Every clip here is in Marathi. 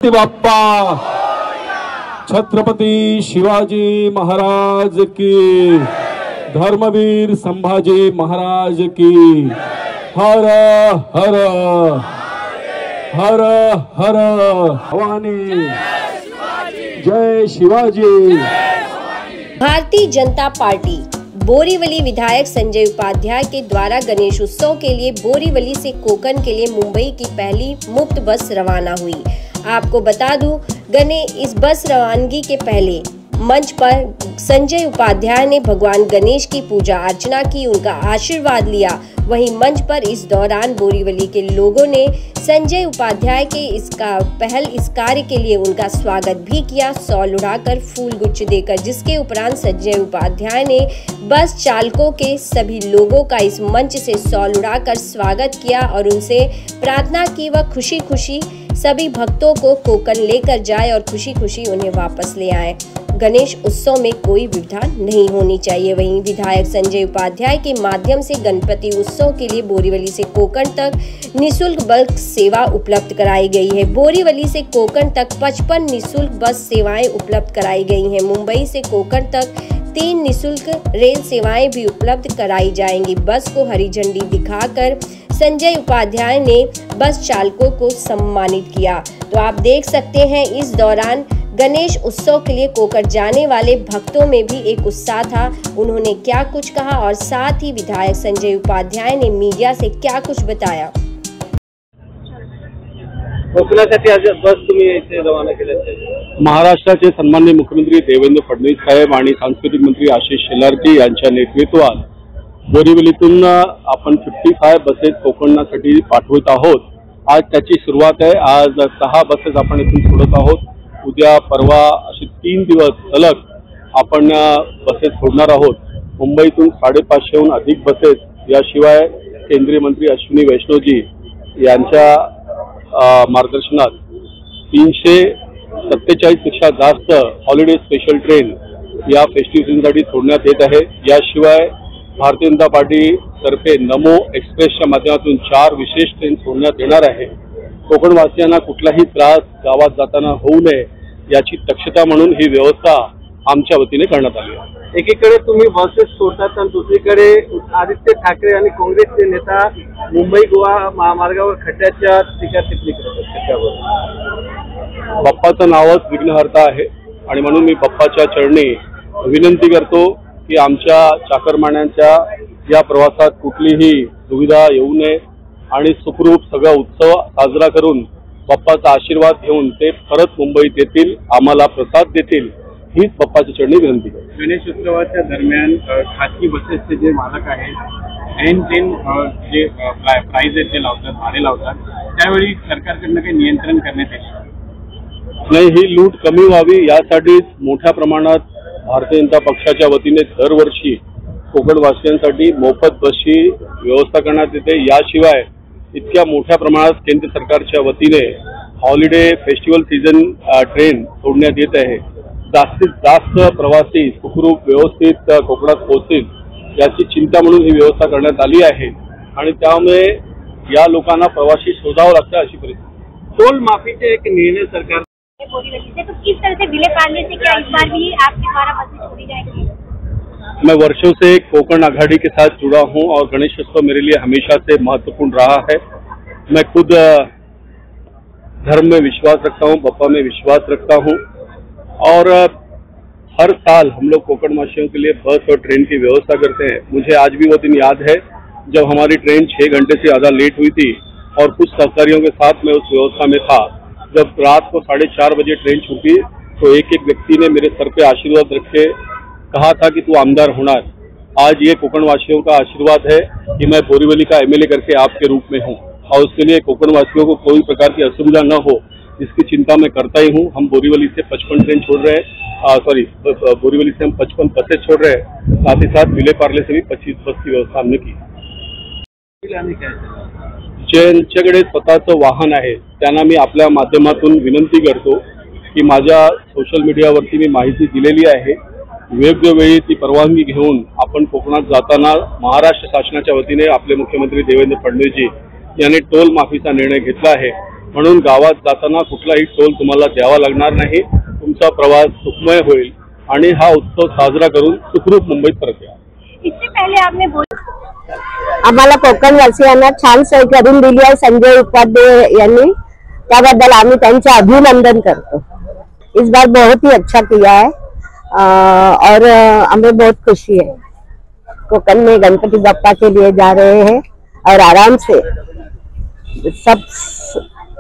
बाप्पा छत्रपती शिवाजी महाराज की, धर्मवीर संभाजी महाराज की। हर हर हर हर भवानी, जय शिवाजी। भारतीय जनता पार्टी बोरीवली विधायक संजय उपाध्याय के द्वारा गणेश उत्सव के लिए बोरीवली से कोकण के लिए मुंबई की पहली मुफ्त बस रवाना हुई। आपको बता दूं, इस बस रवानगी के पहले मंच पर संजय उपाध्याय ने भगवान गणेश की पूजा अर्चना की, उनका आशीर्वाद लिया। वहीं मंच पर इस दौरान बोरीवली के लोगों ने संजय उपाध्याय के इस कार्य के लिए उनका स्वागत भी किया, शॉल उड़ाकर, फूल गुच्छ देकर, जिसके उपरांत संजय उपाध्याय ने बस चालकों के सभी लोगों का इस मंच से शॉल उड़ाकर स्वागत किया और उनसे प्रार्थना की वह खुशी खुशी सभी भक्तों को कोकण लेकर जाए और खुशी खुशी उन्हें वापस ले आए। गणेश उत्सव में कोई विविधता नहीं होनी चाहिए। वहीं विधायक संजय उपाध्याय के माध्यम से गणपति उत्सव के लिए बोरीवली से कोकण तक निःशुल्क बस सेवा उपलब्ध कराई गई है। बोरीवली से कोकण तक 55 निःशुल्क बस सेवाएं उपलब्ध कराई गई हैं। मुंबई से कोकण तक 3 निःशुल्क रेल सेवाएं भी उपलब्ध कराई जाएंगी। बस को हरी झंडी दिखाकर संजय उपाध्याय ने बस चालकों को सम्मानित किया। तो आप देख सकते हैं इस दौरान गणेश उत्सव के लिए कोकण जाने वाले भक्तों में भी एक उत्साह था। उन्होंने क्या कुछ कहा और साथ ही विधायक संजय उपाध्याय ने मीडिया से क्या कुछ बताया। कोकणासाठी आज बस तुम्ही इथे रवाना केल्याचे महाराष्ट्राचे सन्माननीय मुख्यमंत्री देवेंद्र फडणवीस साहेब आणि सांस्कृतिक मंत्री आशिष शेलारकी यांच्या नेतृत्वात बोरीवलीतून आपण 55 बसेस कोकणासाठी पाठवत आहोत। आज त्याची सुरुवात आहे। आज 6 बसेस आपण इथून सोडत आहोत। उद्या परवा असे 3 दिवस सलग आपण बसेस सोडणार आहोत। मुंबईतून 550हून अधिक बसेस, याशिवाय केंद्रीय मंत्री अश्विनी वैष्णवजी यांच्या मार्गदर्शनात 347 पेक्षा जास्त हॉलिडे स्पेशल ट्रेन या फेस्टिव्ह सीझनसाठी सोडण्यात येत आहे। याशिवाय भारतीय जनता पार्टी तर्फे नमो एक्सप्रेसच्या माध्यमातून 4 विशेष ट्रेन सोडण्यात येणार आहे। कोकणवासियांना कुठलाही त्रास गावात जाताना होऊ नये याची दक्षता म्हणून ही व्यवस्था आमच्या वतीने करण्यात आली आहे। एकीकडे तुम्ही बसेस सोडतात आणि दुसरीकडे आदित्य ठाकरे आणि काँग्रेसचे नेता मुंबई गोवा महामार्गावर खड्ड्याच्या टीका-टिप्पणी करतात त्याच्यावर। बाप्पाचं नावच विघ्नहर्ता आहे आणि म्हणून मी बाप्पाच्या चरणी विनंती करतो की आमच्या चाकरमान्यांच्या या प्रवासात कुठलीही दुविधा येऊ नये आणि सुखरूप सगळा उत्सव साजरा करून बाप्पाचा आशीर्वाद घेऊन ते परत मुंबईत येतील, आम्हाला प्रसाद देतील, हीच बाप्पाच्या चरणी विनंती करतो। गणेश उत्सवाच्या दरम्यान खासगी बसेसचे जे मालक आहेत ऐन जे प्राइस आहेत ते लावतात, भाडे लावतात, त्यावेळी सरकारकडनं काही नियंत्रण करण्यात येईल नाही। ही लूट कमी व्हावी यासाठीच मोठ्या प्रमाणात भारतीय जनता पक्षाच्या वतीने दरवर्षी कोकणवासियांसाठी मोफत बसची व्यवस्था करण्यात येते। याशिवाय इतक्या मोठ्या प्रमाणात केंद्र सरकारच्या वतीने हॉलिडे फेस्टिवल सीझन ट्रेन सोडण्यात येत आहे। जास्तीत जास्त प्रवासी सुखरूप व्यवस्थित कोकणात पोहोचतील याची चिंता म्हणून ही व्यवस्था करण्यात आली आहे आणि त्यामुळे या लोकांना प्रवासी शोधावं लागतं अशी परिस्थिती। टोल माफीचे एक निर्णय सरकार बोरीवली से, तो किस तरह से डिले पालने से क्या इस बार भी आपके द्वारा बसें छोड़ी जाएंगी? मैं वर्षों से कोकण आघाड़ी के साथ जुड़ा हूं और गणेश उत्सव मेरे लिए हमेशा से महत्वपूर्ण रहा है। मैं खुद धर्म में विश्वास रखता हूं, बप्पा में विश्वास रखता हूं और हर साल हम लोग कोकणवासियों के लिए बस और ट्रेन की व्यवस्था करते हैं। मुझे आज भी वो दिन याद है जब हमारी ट्रेन 6 घंटे से ज़्यादा लेट हुई थी और कुछ सहकारियों के साथ मैं उस व्यवस्था में था। जब रात को 4:30 बजे ट्रेन छूटी तो एक व्यक्ति ने मेरे सर पे आशीर्वाद रख के कहा था कि तू आमदार होना। आज ये कोकणवासियों का आशीर्वाद है कि मैं बोरीवली का एमएलए करके आपके रूप में हूँ और उसके लिए कोकणवासियों को कोई प्रकार की असुविधा न हो इसकी चिंता मैं करता ही हूँ। हम बोरीवली से 55 ट्रेन छोड़ रहे हैं, बोरीवली से हम 55 बसेस छोड़ रहे हैं। साथ ही साथ विले पार्ले से भी 25 बस की व्यवस्था हमने की। ज्यांच्याकडे स्वतःचं वाहन आहे त्यांना मी आपल्या माध्यमातून विनंती करतो की माझ्या सोशल मीडियावरती मी माहिती दिलेली आहे। वेगवेगळी ती परवानगी घेऊन आपण कोकणात जाताना महाराष्ट्र शासनाच्या वतीने आपले मुख्यमंत्री देवेंद्र फडणवीसजी यांनी टोल माफीचा निर्णय घेतला आहे। म्हणून गावात जाताना कुठलाही टोल तुम्हाला द्यावा लागणार नाही. तुमचा प्रवास सुखमय होईल आणि हा उत्सव साजरा करून सुखरूप मुंबईत परत या. इससे पहले आपने आम्हाला कोकण वासियांना छान सोय करून दिली आहे संजय उपाध्याय यांनी, त्याबद्दल आम्ही त्यांचे अभिनंदन करतो. इस बार बहुत ही अच्छा किया है और हमें बहुत खुशी है. कोकण में गणपति बप्पा के लिए जा रहे हैं और आराम से सब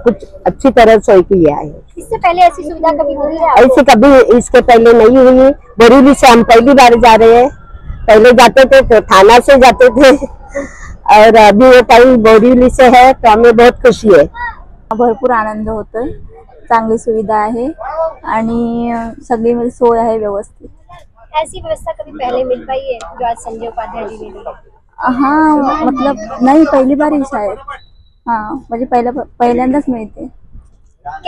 कुछ अच्छी तरह सोई किया है. इससे पहले ऐसी सुविधा कभी हुई है? ऐसे कभी इसके पहले नहीं हुई. बोरीवली से हम पहली बार जा रहे हैं. पहले जाते थे तो थाना से जाते थे और अभी वो टाइम बोरीवली से है तो हमें बहुत खुशी है. भरपूर आनंद होतोय. चांगली सुविधा आहे आणि सगळी सोय आहे व्यवस्थित. ऐसी व्यवस्था कभी पहले मिल पाई है जो आज संजय उपाध्याय जी ने दी? हाँ मतलब नहीं, पहली बार ही शायद. हाँ म्हणजे पहिल्यांदाच मिळते.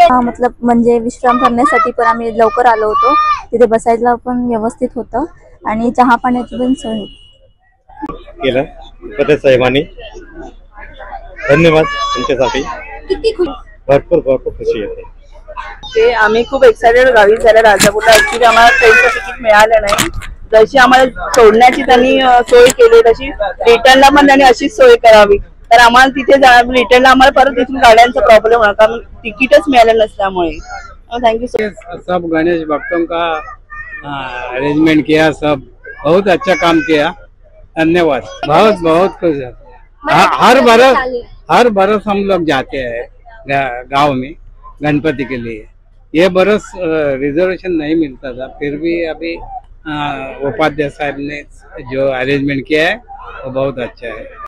हाँ मतलब म्हणजे विश्राम करण्यासाठी पण आम्ही लवकर आलो होतो. तिथे बसायला पण व्यवस्थित होतं आणि चहा पाण्याची पण सोय होती. केलं पते साहेबांनी. धन्यवाद तुमच्यासाठी. किती खुश? भरपूर खुशी येते. ते आम्ही खूप एक्साइटेड गावी झाल्या राजापूरला. ऍक्च्युली आम्हाला ट्रेनचं तिकीट मिळालं नाही. जशी आम्हाला सोडण्याची त्यांनी सोय केली तशी रिटर्नला पण त्यांनी अशीच सोय करावी. तर आम्हाला तिथे रिटर्नला आम्हाला परत तिथून गाड्यांचा प्रॉब्लेम होणार कारण तिकीटच मिळालं नसल्यामुळे. Thank you. सब गणेश भक्तों का अरेंजमेंट किया, सब बहुत अच्छा काम किया. धन्यवाद. बहुत खुश है. हर बरस हम लोग जाते हैं गांव में गणपति के लिए. ये बरस रिजर्वेशन नहीं मिलता था, फिर भी अभी उपाध्याय साहब ने जो अरेंजमेंट किया है वो बहुत अच्छा है.